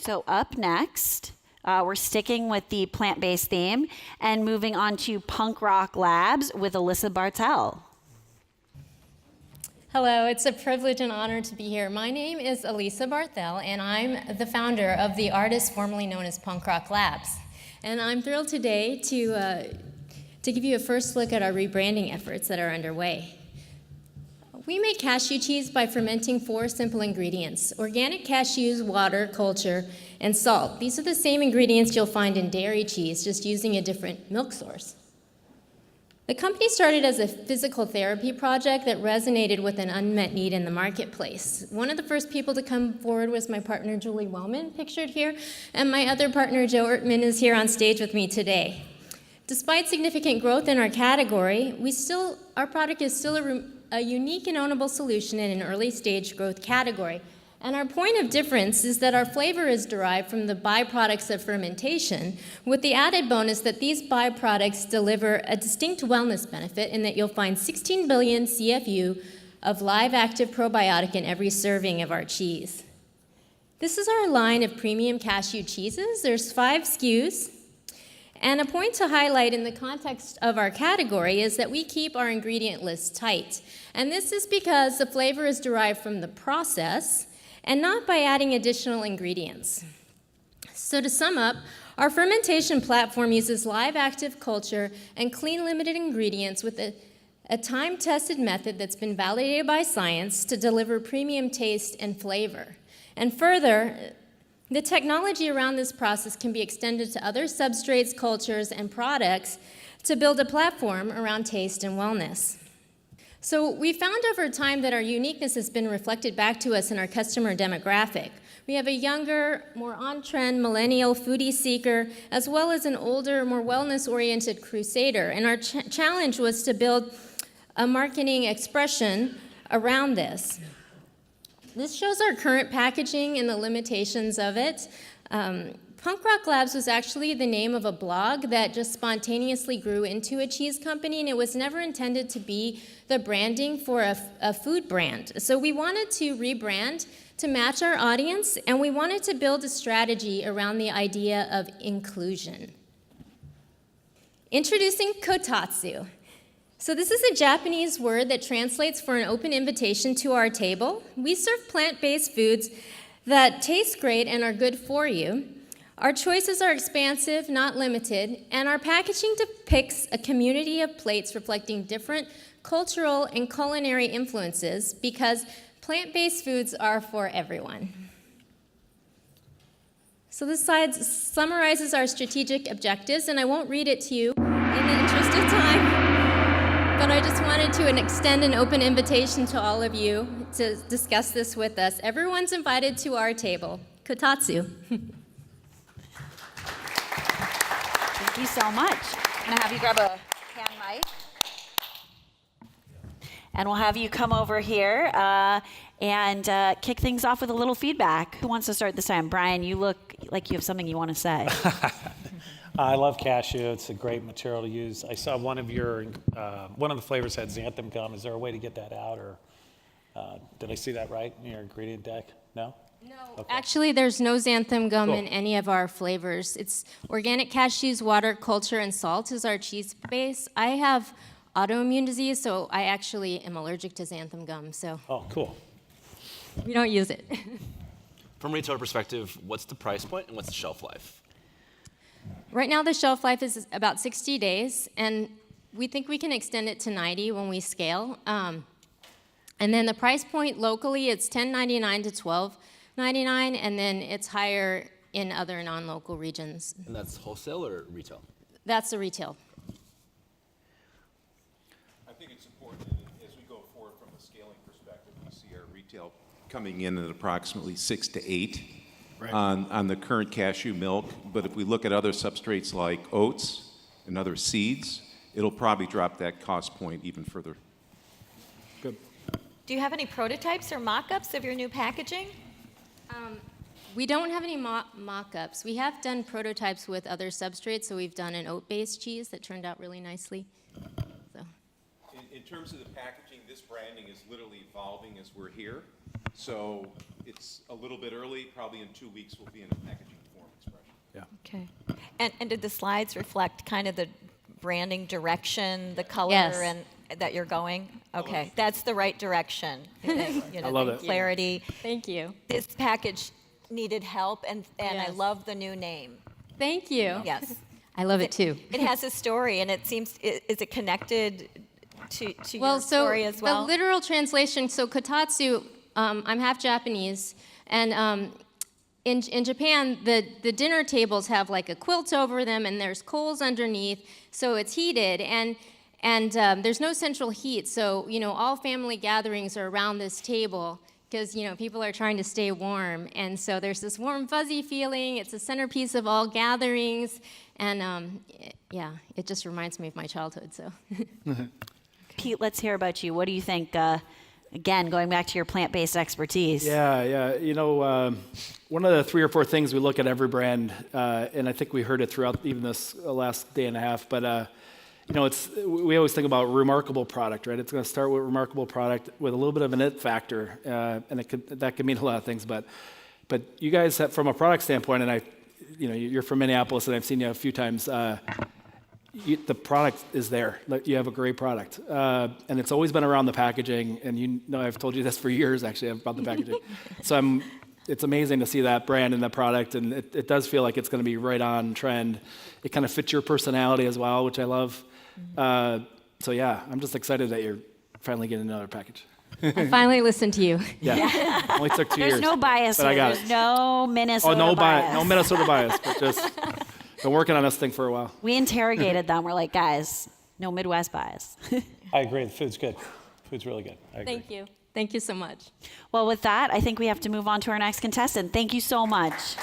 So up next, we're sticking with the plant-based theme and moving on to Punk Rock Labs with Alyssa Bartel. Hello, it's a privilege and honor to be here. My name is Alyssa Barthel, and I'm the founder of the artist formerly known as Punk Rock Labs. And I'm thrilled today to give you a first look at our rebranding efforts that are underway. We make cashew cheese by fermenting 4 simple ingredients: organic cashews, water, culture, and salt. These are the same ingredients you'll find in dairy cheese, just using a different milk source. The company started as a physical therapy project that resonated with an unmet need in the marketplace. One of the first people to come forward was my partner, Julie Wellman, pictured here, and my other partner, Joe Ertman, is here on stage with me today. Despite significant growth in our category, our product is still a unique and ownable solution in an early stage growth category. And our point of difference is that our flavor is derived from the byproducts of fermentation, with the added bonus that these byproducts deliver a distinct wellness benefit in that you'll find 16 billion CFU of live active probiotic in every serving of our cheese. This is our line of premium cashew cheeses. There's 5 SKUs. And a point to highlight in the context of our category is that we keep our ingredient list tight. And this is because the flavor is derived from the process and not by adding additional ingredients. So to sum up, our fermentation platform uses live active culture and clean limited ingredients with a time-tested method that's been validated by science to deliver premium taste and flavor. And further, the technology around this process can be extended to other substrates, cultures, and products to build a platform around taste and wellness. So we found over time that our uniqueness has been reflected back to us in our customer demographic. We have a younger, more on-trend millennial foodie seeker, as well as an older, more wellness-oriented crusader. And our challenge was to build a marketing expression around this. This shows our current packaging and the limitations of it. Punk Rock Labs was actually the name of a blog that just spontaneously grew into a cheese company, and it was never intended to be the branding for a food brand. So we wanted to rebrand to match our audience, and we wanted to build a strategy around the idea of inclusion. Introducing Kotatsu. So this is a Japanese word that translates for an open invitation to our table. We serve plant-based foods that taste great and are good for you. Our choices are expansive, not limited, and our packaging depicts a community of plates reflecting different cultural and culinary influences because plant-based foods are for everyone. So this slide summarizes our strategic objectives, and I won't read it to you in the interest of time. But I just wanted to extend an open invitation to all of you to discuss this with us. Everyone's invited to our table. Kotatsu. Thank you so much. I'm going to have you grab a hand mic. And we'll have you come over here and kick things off with a little feedback. Who wants to start this time? Brian, you look like you have something you want to say. I love cashew. It's a great material to use. I saw one of the flavors had xanthan gum. Is there a way to get that out, or did I see that right in your ingredient deck? No? No, okay. Actually, there's no xanthan gum Cool. in any of our flavors. It's organic cashews, water, culture, and salt is our cheese base. I have autoimmune disease, so I actually am allergic to xanthan gum, so Oh, cool. we don't use it. From a retailer perspective, what's the price point and what's the shelf life? Right now, the shelf life is about 60 days, and we think we can extend it to 90 when we scale. And then the price point locally, it's $10.99 to $12.99, and then it's higher in other non-local regions. And that's wholesale or retail? That's the retail. I think it's important that as we go forward from a scaling perspective, we see our retail coming in at approximately 6 to 8 on the current cashew milk. But if we look at other substrates like oats and other seeds, it'll probably drop that cost point even further. Good. Do you have any prototypes or mock-ups of your new packaging? We don't have any mock-ups. We have done prototypes with other substrates, so we've done an oat-based cheese that turned out really nicely. So. In terms of the packaging, this branding is literally evolving as we're here. So it's a little bit early. Probably in 2 weeks, we'll be in a packaging form expression. Yeah. Okay. And did the slides reflect kind of the branding direction, the color, Yes. and that you're going? Okay, that's the right direction. I love it. Clarity. Thank you. This package needed help, and I Yes. love the new name. Thank you. Yes. I love it too. It has a story, and it seems, is it connected to Well, your so story as well? the literal translation, so Kotatsu, I'm half Japanese, and in Japan, the dinner tables have like a quilt over them, and there's coals underneath, so it's heated, and there's no central heat, so all family gatherings are around this table because people are trying to stay warm, and so there's this warm, fuzzy feeling. It's the centerpiece of all gatherings, and yeah, it just reminds me of my childhood. So. Pete, let's hear about you. What do you think? Again, going back to your plant-based expertise. Yeah. One of the 3 or 4 things we look at every brand, and I think we heard it throughout even this last day and a half, but we always think about remarkable product, right? It's going to start with remarkable product with a little bit of an it factor, and that could mean a lot of things. But you guys, from a product standpoint, and you're from Minneapolis, and I've seen you a few times. The product is there. You have a great product, and it's always been around the packaging. And I've told you this for years, actually, about the packaging. So it's amazing to see that brand and the product, and it does feel like it's going to be right on trend. It kind of fits your personality as well, which I love. So yeah, I'm just excited that you're finally getting another package. I finally listened to you. Yeah, only took 2 years. There's no bias but here. I got There's it. no Minnesota No bias. Minnesota bias, but just been working on this thing for a while. We interrogated them. We're like, guys, no Midwest bias. I agree. The food's good. Food's really good. I agree. Thank you. Thank you so much. Well, with that, I think we have to move on to our next contestant. Thank you so much.